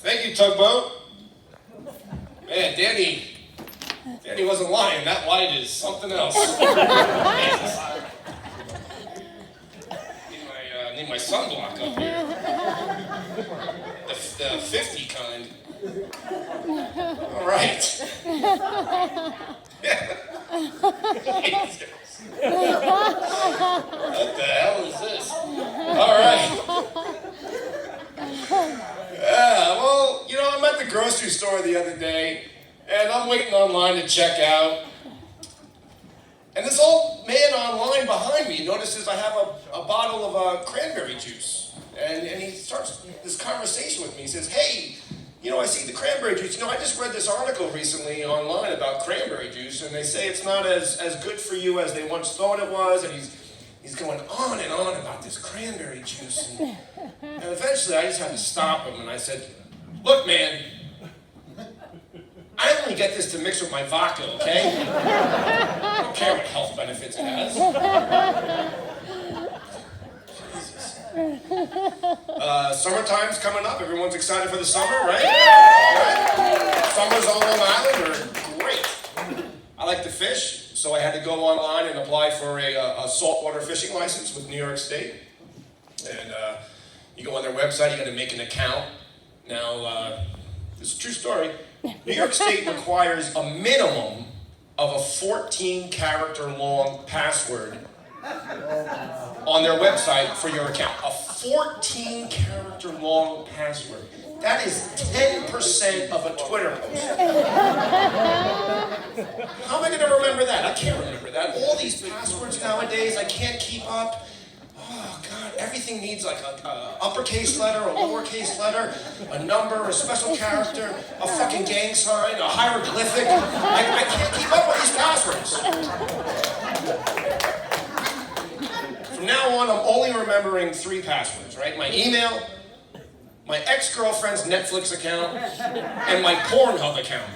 Thank you, Tugboat. Man, Danny wasn't lying. That light is something else. Need my sunblock up here. The 50 kind. All right. What the hell is this? All right. Yeah, well, I'm at the grocery store the other day, and I'm waiting online to check out. And this old man online behind me notices I have a bottle of cranberry juice. And he starts this conversation with me. He says, hey, I see the cranberry juice. I just read this article recently online about cranberry juice, and they say it's not as good for you as they once thought it was. And he's going on and on about this cranberry juice. And eventually I just had to stop him, and I said, look, man, I only get this to mix with my vodka, okay? I don't care what health benefits it has. Jesus. Summertime's coming up. Everyone's excited for the summer, right? Right? Summers on Long Island are great. I like to fish, so I had to go online and apply for a saltwater fishing license with New York State. And you go on their website, you got to make an account. Now, it's a true story. New York State requires a minimum of a 14-character long password on their website for your account. A 14-character long password. That is 10% of a Twitter post. How am I going to remember that? I can't remember that. All these passwords nowadays, I can't keep up. Oh, God, everything needs like a uppercase letter, a lowercase letter, a number, a special character, a fucking gang sign, a hieroglyphic. I can't keep up with these passwords. From now on, I'm only remembering 3 passwords, right? My email, my ex-girlfriend's Netflix account, and my Pornhub account.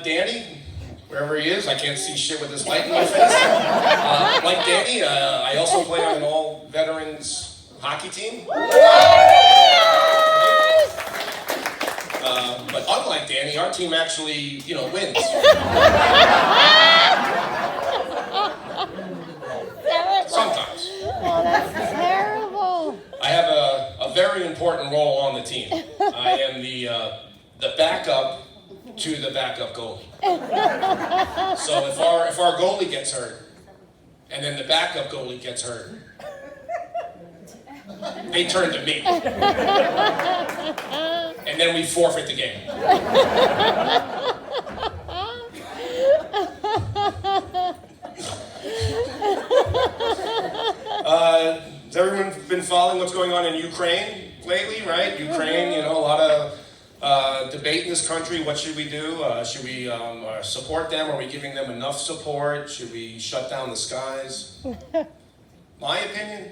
Danny, wherever he is, I can't see shit with this light in my face. Like Danny, I also play on an all-veterans hockey team. But unlike Danny, our team actually, wins. Sometimes. Oh, that's terrible. I have a very important role on the team. I am the backup to the backup goalie. So if our goalie gets hurt, and then the backup goalie gets hurt, they turn to me. And then we forfeit the game. Has everyone been following what's going on in Ukraine lately, right? Ukraine, a lot of debate in this country. What should we do? Should we support them? Are we giving them enough support? Should we shut down the skies? My opinion,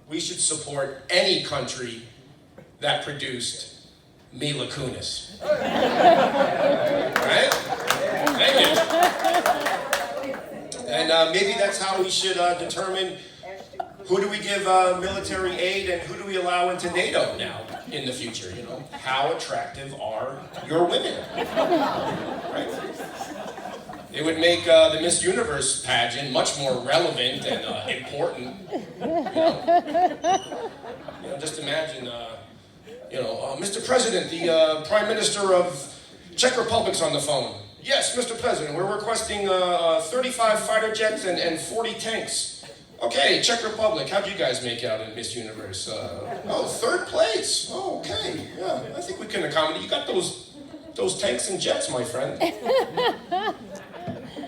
we should support any country that produced Mila Kunis. Right? Thank you. And maybe that's how we should determine who do we give military aid and who do we allow into NATO now in the future, How attractive are your women? Right? It would make the Miss Universe pageant much more relevant and important. Just imagine, Mr. President, the Prime Minister of Czech Republic's on the phone. Yes, Mr. President, we're requesting 35 fighter jets and 40 tanks. Okay, Czech Republic, how'd you guys make out in Miss Universe? 3rd place. Oh, okay, yeah, I think we can accommodate. You got those tanks and jets, my friend.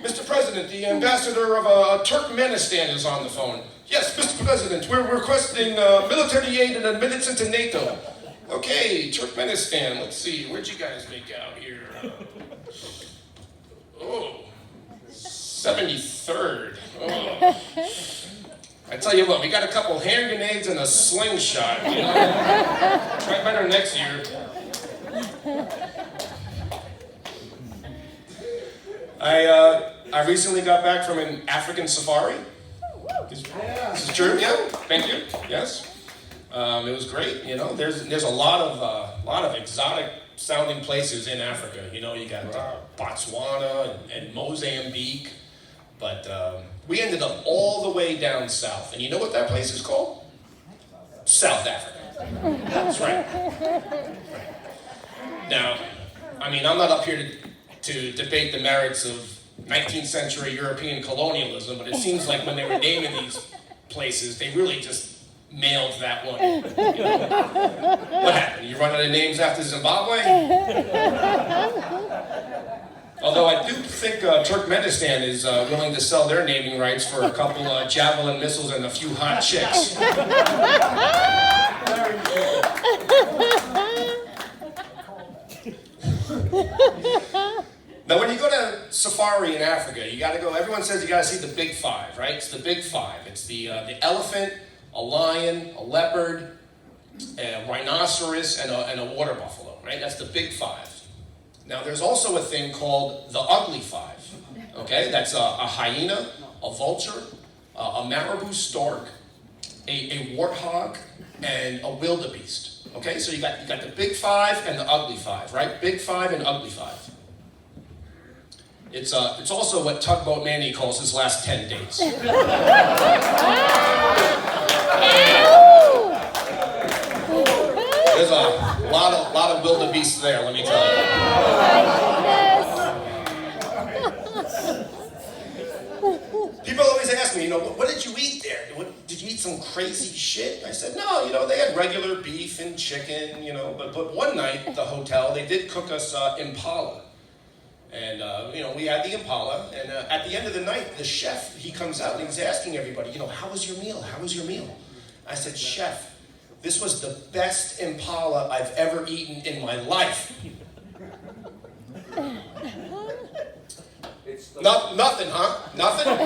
Mr. President, the ambassador of Turkmenistan is on the phone. Yes, Mr. President, we're requesting military aid and admittance into NATO. Okay, Turkmenistan, let's see, where'd you guys make out here? 73rd. Oh. I tell you what, we got a couple hand grenades and a slingshot. Try better next year. I recently got back from an African safari. This is true, yeah. Thank you. Yes, it was great. You know, there's a lot of exotic sounding places in Africa. You know, you got Botswana and Mozambique, but we ended up all the way down south. And you know what that place is called? South Africa. That's right. Now, I mean, I'm not up here to debate the merits of 19th century European colonialism, but it seems like when they were naming these places, they really just mailed that one. You know? What happened? You run out of names after Zimbabwe? Although I do think Turkmenistan is willing to sell their naming rights for a couple javelin missiles and a few hot chicks. Now, when you go to safari in Africa, you got to go. Everyone says you got to see the big five, right? It's the big five. It's the elephant, a lion, a leopard, a rhinoceros, and a water buffalo, right? That's the big five. Now, there's also a thing called the ugly five. Okay, that's a hyena, a vulture, a marabou stork, a warthog, and a wildebeest. Okay, so you got the big five and the ugly five, right? Big five and ugly five. It's also what Tugboat Manny calls his last 10 dates. There's a lot of wildebeest there, let me tell you. People always ask me, you know, what did you eat there? Did you eat some crazy shit? I said, no, you know, they had regular beef and chicken, you know, but one night at the hotel, they did cook us impala. And, you know, we had the impala, and at the end of the night, the chef, he comes out and he's asking everybody, you know, how was your meal? How was your meal? I said, chef, this was the best impala I've ever eaten in my life. Nothing, huh? Nothing? No?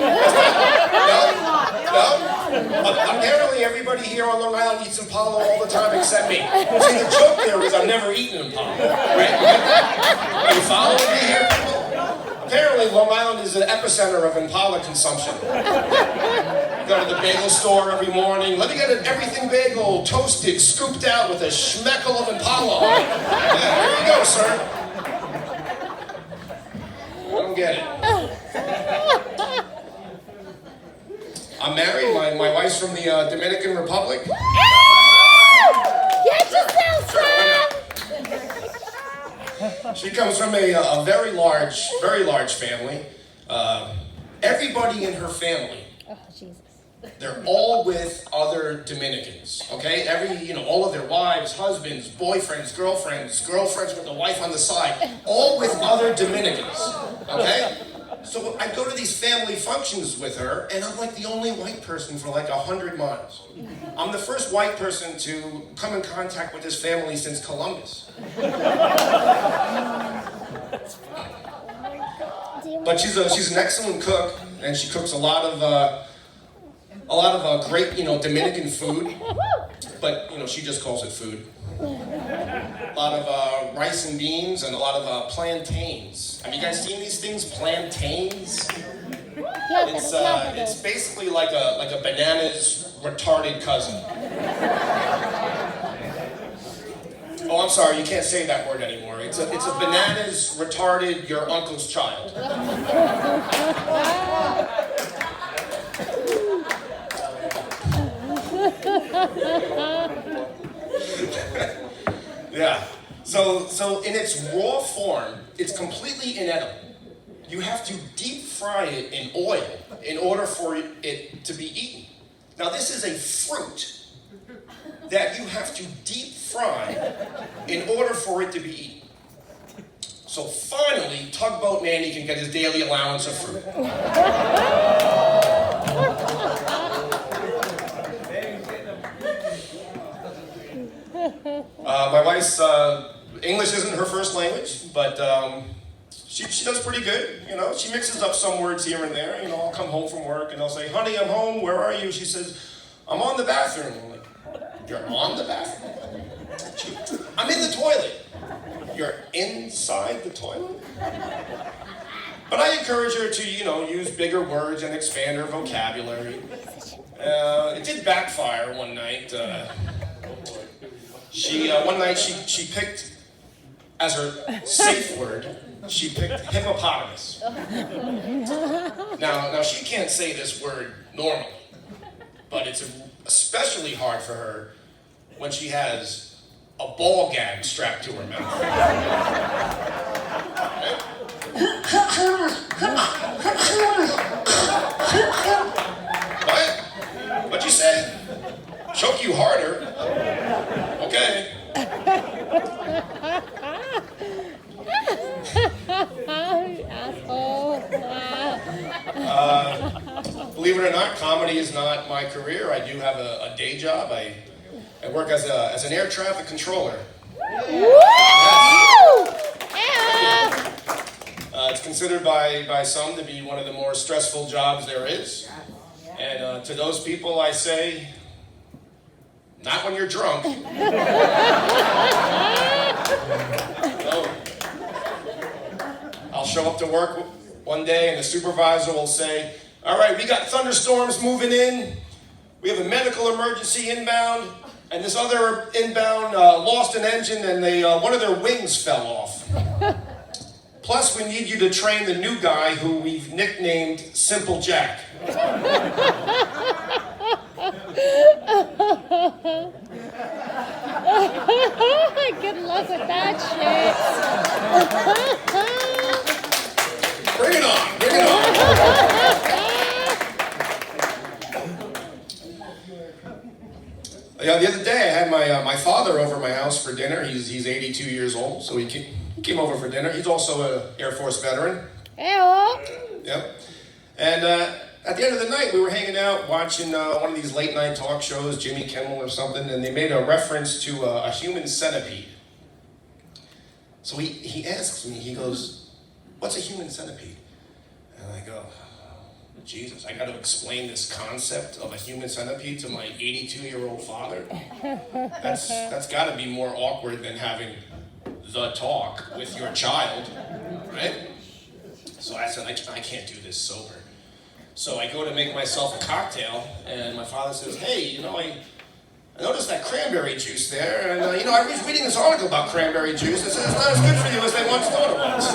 Apparently everybody here on Long Island eats impala all the time except me. See, the joke there is I've never eaten impala, right? Are you following me here, people? Apparently Long Island is an epicenter of impala consumption. Go to the bagel store every morning. Let me get an everything bagel, toasted, scooped out with a schmeckle of impala on it. Yeah, here you go, sir. I don't get it. I'm married. My wife's from the Dominican Republic. Get yourself, son! She comes from a very large family. Everybody in her family, Oh, Jesus. they're all with other Dominicans. Okay, all of their wives, husbands, boyfriends, girlfriends with the wife on the side, all with other Dominicans. Okay. So I go to these family functions with her, and I'm like the only white person for like 100 miles. I'm the first white person to come in contact with this family since Columbus. But she's an excellent cook, and she cooks a lot of great, Dominican food. But she just calls it food. A lot of rice and beans and a lot of plantains. Have you guys seen these things? Plantains? It's basically like a banana's retarded cousin. Oh, I'm sorry, you can't say that word anymore. It's a banana's retarded your uncle's child. Yeah. So in its raw form, it's completely inedible. You have to deep fry it in oil in order for it to be eaten. Now this is a fruit that you have to deep fry in order for it to be eaten. So finally, Tugboat Manny can get his daily allowance of fruit. My wife's English isn't her first language, but she does pretty good. She mixes up some words here and there. I'll come home from work and I'll say, "Honey, I'm home. Where are you?" She says, "I'm on the bathroom." I'm like, "You're on the bathroom?" "I'm in the toilet." "You're inside the toilet?" But I encourage her to, use bigger words and expand her vocabulary. It did backfire one night. One night she picked, as her safe word, she picked hippopotamus. Now she can't say this word normally, but it's especially hard for her when she has a ball gag strapped to her mouth. What? What'd you say? Choke you harder. Okay. Asshole. Believe it or not, comedy is not my career. I do have a day job. I work as an air traffic controller. Woo! It's considered by some to be one of the more stressful jobs there is. And to those people I say, not when you're drunk. No. I'll show up to work one day and the supervisor will say, all right, we got thunderstorms moving in. We have a medical emergency inbound. And this other inbound lost an engine and one of their wings fell off. Plus, we need you to train the new guy who we've nicknamed Simple Jack. Good luck with that shit. Bring it on, bring it on. The other day, I had my father over my house for dinner. He's 82 years old, so he came over for dinner. He's also an Air Force veteran. Ew. Yep. And at the end of the night, we were hanging out watching one of these late night talk shows, Jimmy Kimmel or something, and they made a reference to a human centipede. So he asks me, he goes, what's a human centipede? And I go, Jesus, I got to explain this concept of a human centipede to my 82-year-old father? That's got to be more awkward than having the talk with your child, right? So I said, I can't do this sober. So I go to make myself a cocktail, and my father says, hey, I noticed that cranberry juice there, and I was reading this article about cranberry juice. It says it's not as good for you as they once thought it was.